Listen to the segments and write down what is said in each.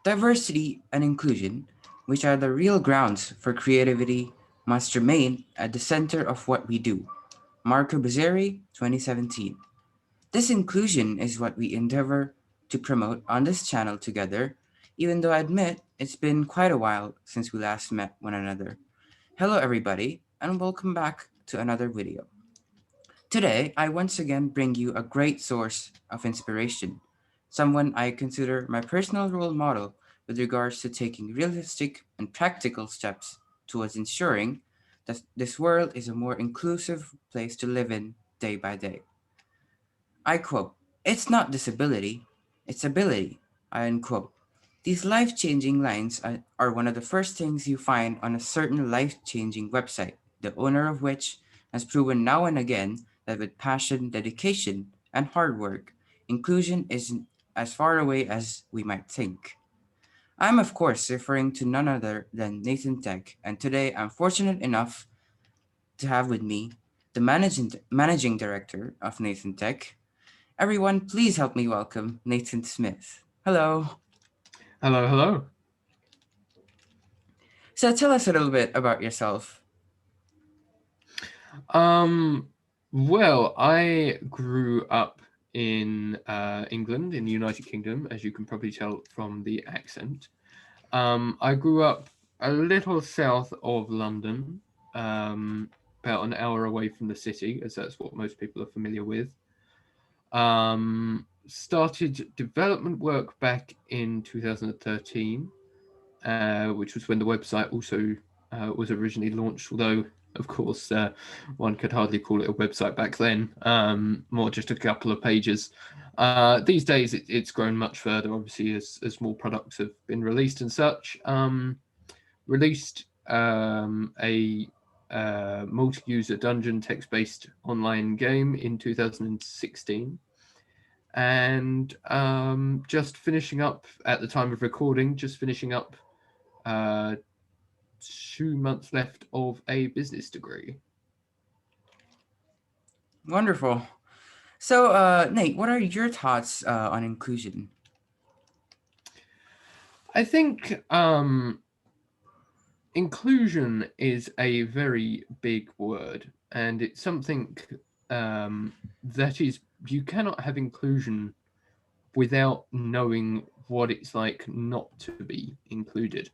Diversity and inclusion, which are the real grounds for creativity, must remain at the center of what we do. Marco Bizzeri, 2017. This inclusion is what we endeavor to promote on this channel together, even though I admit it's been quite a while since we last met one another. Hello, everybody, and welcome back to another video. Today, I once again bring you a great source of inspiration, someone I consider my personal role model with regards to taking realistic and practical steps towards ensuring that this world is a more inclusive place to live in day by day. I quote, "It's not disability, it's ability," I unquote. These life changing lines are one of the first things you find on a certain life changing website, the owner of which has proven now and again that with passion, dedication, and hard work, inclusion isn't as far away as we might think. I'm, of course, referring to none other than Nathan Tech, and today I'm fortunate enough to have with me the managing director of Nathan Tech. Everyone, please help me welcome Nathan Smith. Hello. Hello, hello. So tell us a little bit about yourself. Um, well, I grew up in England, in the United Kingdom, as you can probably tell from the accent. I grew up a little south of London, um, about an hour away from the city, as that's what most people are familiar with. Started development work back in 2013, which was when the website also was originally launched. Although, of course, one could hardly call it a website back then, more just a couple of pages. These days, it's grown much further, obviously, as more products have been released and such. Released a multi-user dungeon text-based online game in 2016, and just finishing up at the time of recording, just finishing up uh, 2 months left of a business degree. Wonderful. So, Nate, what are your thoughts on inclusion? I think inclusion is a very big word, and it's something that is, you cannot have inclusion without knowing what it's like not to be included.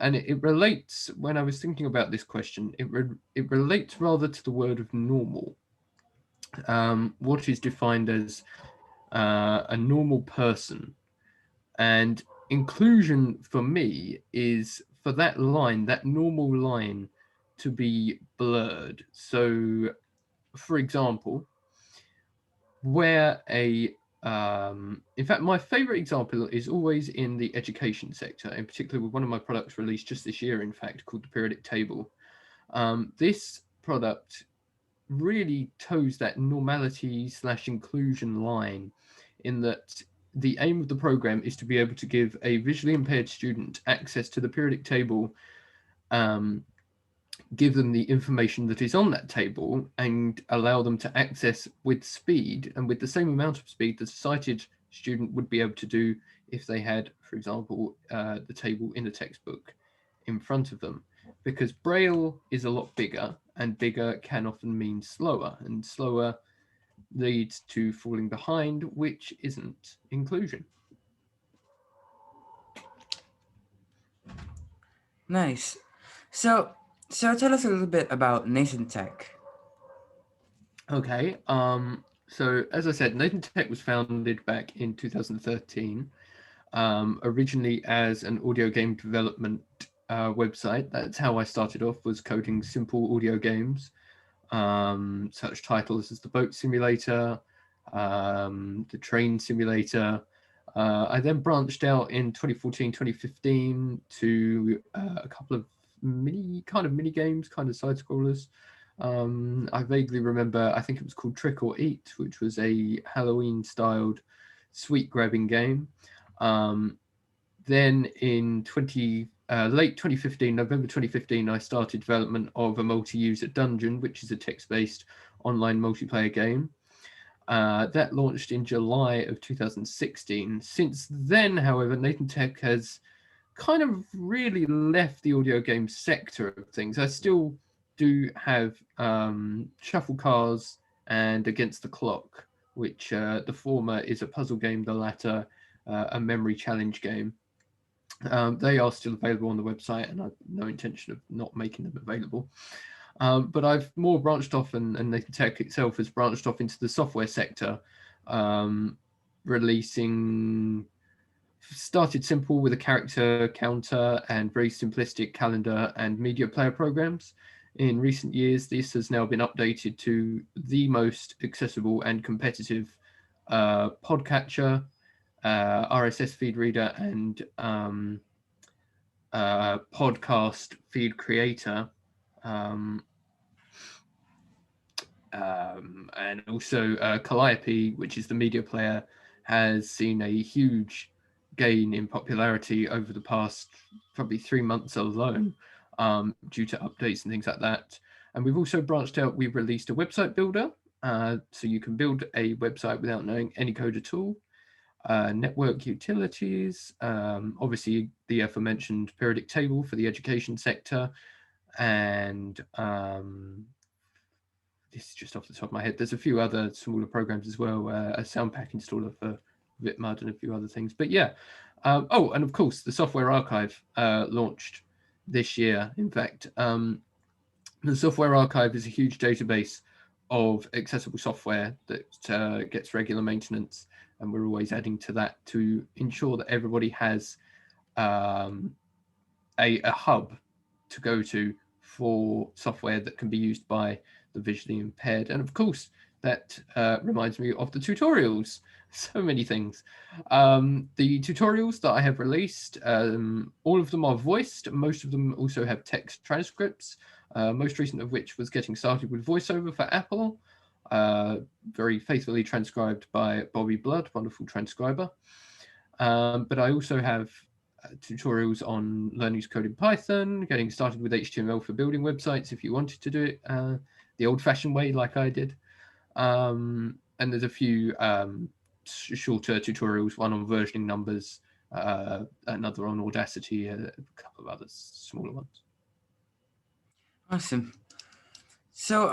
And it relates, when I was thinking about this question, it relates rather to the word of normal. What is defined as a normal person. And inclusion for me is for that line, that normal line, to be blurred. So, for example, where in fact, my favorite example is always in the education sector, in particular with one of my products released just this year, in fact, called the Periodic Table. This product really toes that normality slash inclusion line, in that the aim of the program is to be able to give a visually impaired student access to the periodic table, um, give them the information that is on that table, and allow them to access with speed and with the same amount of speed that a sighted student would be able to do if they had, for example, the table in a textbook in front of them. Because Braille is a lot bigger, and bigger can often mean slower, and slower leads to falling behind, which isn't inclusion. Nice. So, so tell us a little bit about Nathan Tech. Okay, so as I said, Nathan Tech was founded back in 2013, originally as an audio game development website. That's how I started off, was coding simple audio games, such titles as the Boat Simulator, the Train Simulator. I then branched out in 2014, 2015 to a couple of mini games, kind of side scrollers. I vaguely remember, I think it was called Trick or Eat, which was a Halloween styled sweet grabbing game. Um, then in late 2015, November 2015, I started development of a multi-user dungeon, which is a text-based online multiplayer game. That launched in July of 2016. Since then, however, Nathan Tech has kind of really left the audio game sector of things. I still do have Shuffle Cars and Against the Clock, which the former is a puzzle game, the latter a memory challenge game. They are still available on the website, and I've no intention of not making them available. But I've more branched off, and Nathan Tech itself has branched off into the software sector, releasing. Started simple with a character counter and very simplistic calendar and media player programs. In recent years, this has now been updated to the most accessible and competitive podcatcher, RSS feed reader, and podcast feed creator. Um, and also Calliope, which is the media player, has seen a huge gain in popularity over the past probably 3 months alone, due to updates and things like that. And we've also branched out. We've released a website builder, so you can build a website without knowing any code at all. Network utilities, obviously the aforementioned periodic table for the education sector, and this is just off the top of my head. There's a few other smaller programs as well, a sound pack installer for Vitmud and a few other things. But yeah, oh, and of course the software archive launched this year. In fact, the software archive is a huge database of accessible software that gets regular maintenance, and we're always adding to that to ensure that everybody has a hub to go to for software that can be used by the visually impaired. And of course, that reminds me of the tutorials. So many things. The tutorials that I have released, all of them are voiced. Most of them also have text transcripts. Most recent of which was Getting Started with VoiceOver for Apple, very faithfully transcribed by Bobby Blood, wonderful transcriber. But I also have tutorials on learning to code in Python, getting started with HTML for building websites if you wanted to do it the old-fashioned way like I did. And there's a few shorter tutorials, one on versioning numbers, another on Audacity, a couple of other smaller ones. Awesome. So,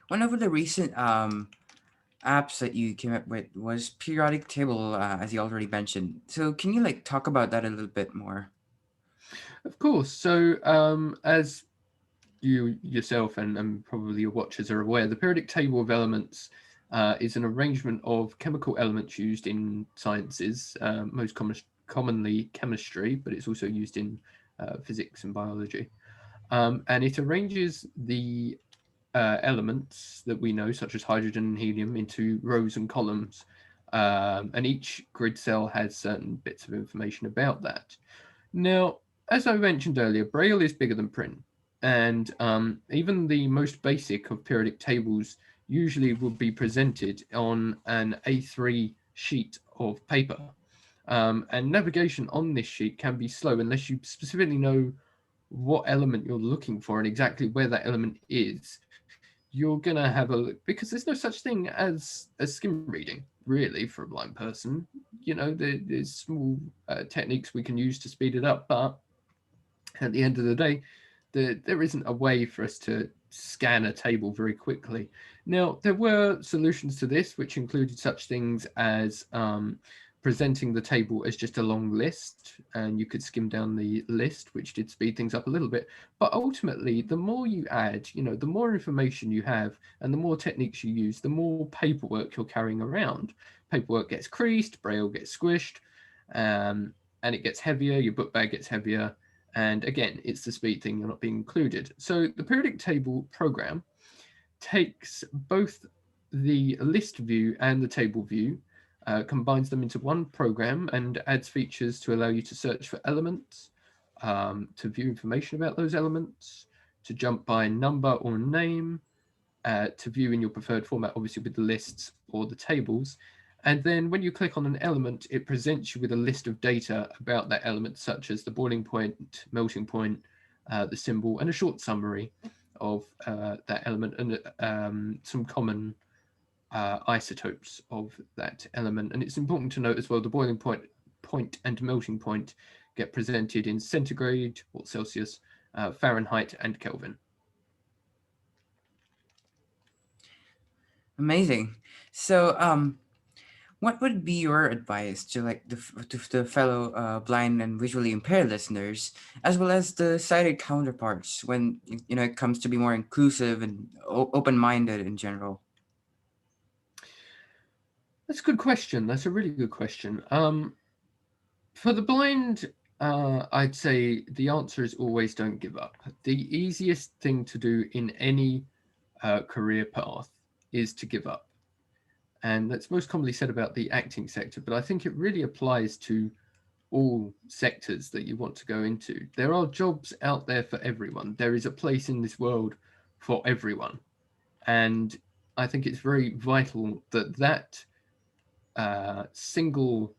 one of the recent apps that you came up with was Periodic Table, as you already mentioned. So, can you like talk about that a little bit more? Of course. So, as you yourself and probably your watchers are aware, the periodic table of elements is an arrangement of chemical elements used in sciences, most commonly chemistry, but it's also used in physics and biology. And it arranges the elements that we know, such as hydrogen and helium, into rows and columns. And each grid cell has certain bits of information about that. Now, as I mentioned earlier, Braille is bigger than print. And even the most basic of periodic tables usually will be presented on an A3 sheet of paper. And navigation on this sheet can be slow unless you specifically know what element you're looking for and exactly where that element is. You're going to have a look, because there's no such thing as skim reading, really, for a blind person. You know, there's small techniques we can use to speed it up, but at the end of the day, there isn't a way for us to scan a table very quickly. Now, there were solutions to this, which included such things as presenting the table as just a long list, and you could skim down the list, which did speed things up a little bit. But ultimately, the more you add, you know, the more information you have and the more techniques you use, the more paperwork you're carrying around. Paperwork gets creased, Braille gets squished, and it gets heavier, your book bag gets heavier. And again, it's the speed thing, you're not being included. So the periodic table program takes both the list view and the table view, combines them into one program and adds features to allow you to search for elements, to view information about those elements, to jump by number or name, to view in your preferred format, obviously with the lists or the tables. And then when you click on an element, it presents you with a list of data about that element, such as the boiling point, melting point, the symbol, and a short summary of that element, and some common isotopes of that element. And it's important to note as well, the boiling point and melting point get presented in centigrade or Celsius, Fahrenheit, and Kelvin. Amazing. So, what would be your advice to like to the fellow blind and visually impaired listeners, as well as the sighted counterparts, when it comes to be more inclusive and open-minded in general? That's a good question. That's a really good question. For the blind, I'd say the answer is always don't give up. The easiest thing to do in any career path is to give up. And that's most commonly said about the acting sector, but I think it really applies to all sectors that you want to go into. There are jobs out there for everyone. There is a place in this world for everyone. And I think it's very vital that single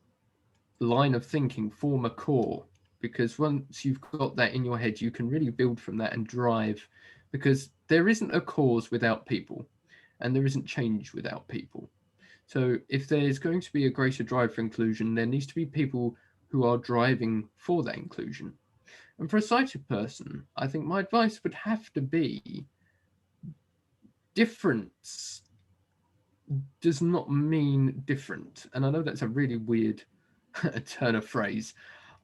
line of thinking form a core, because once you've got that in your head, you can really build from that and drive, because there isn't a cause without people and there isn't change without people. So if there's going to be a greater drive for inclusion, there needs to be people who are driving for that inclusion. And for a sighted person, I think my advice would have to be difference does not mean different. And I know that's a really weird turn of phrase.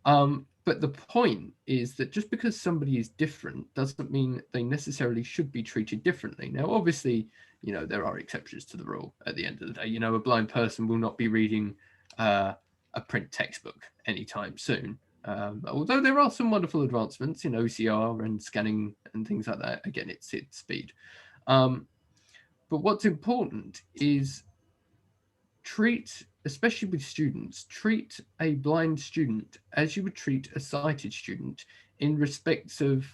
But the point is that just because somebody is different doesn't mean they necessarily should be treated differently. Now, obviously, there are exceptions to the rule at the end of the day. A blind person will not be reading a print textbook anytime soon. Although there are some wonderful advancements in OCR and scanning and things like that. Again, it's speed. But what's important is especially with students, treat a blind student as you would treat a sighted student in respect of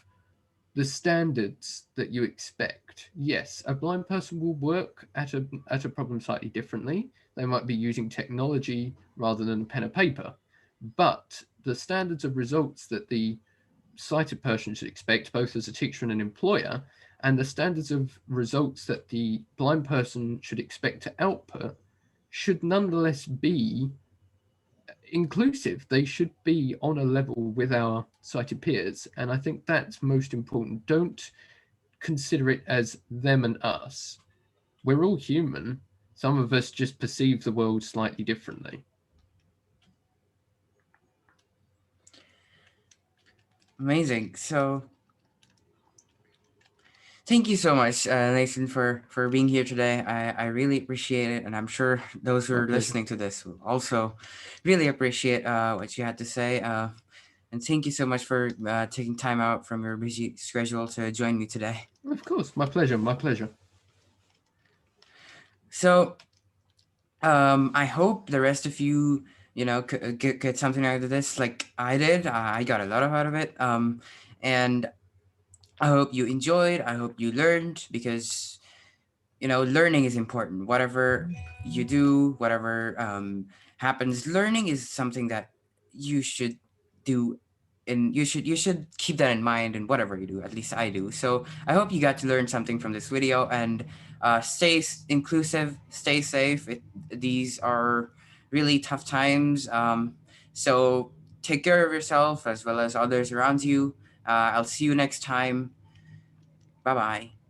the standards that you expect. Yes, a blind person will work at a problem slightly differently. They might be using technology rather than pen and paper, but the standards of results that the sighted person should expect, both as a teacher and an employer, and the standards of results that the blind person should expect to output should nonetheless be inclusive. They should be on a level with our sighted peers. And I think that's most important. Don't consider it as them and us. We're all human. Some of us just perceive the world slightly differently. Amazing. So, thank you so much, Nathan, for being here today. I really appreciate it, and I'm sure those who My are pleasure. listening to this will also really appreciate what you had to say. And thank you so much for taking time out from your busy schedule to join me today. Of course, my pleasure. My pleasure. So, I hope the rest of you, get something out of this, like I did. I got a lot out of it. And I hope you enjoyed. I hope you learned, because learning is important. Whatever you do, whatever happens, learning is something that you should do, and you should keep that in mind in whatever you do. At least I do. So I hope you got to learn something from this video, and stay inclusive, stay safe. These are really tough times. So take care of yourself as well as others around you. I'll see you next time. Bye bye.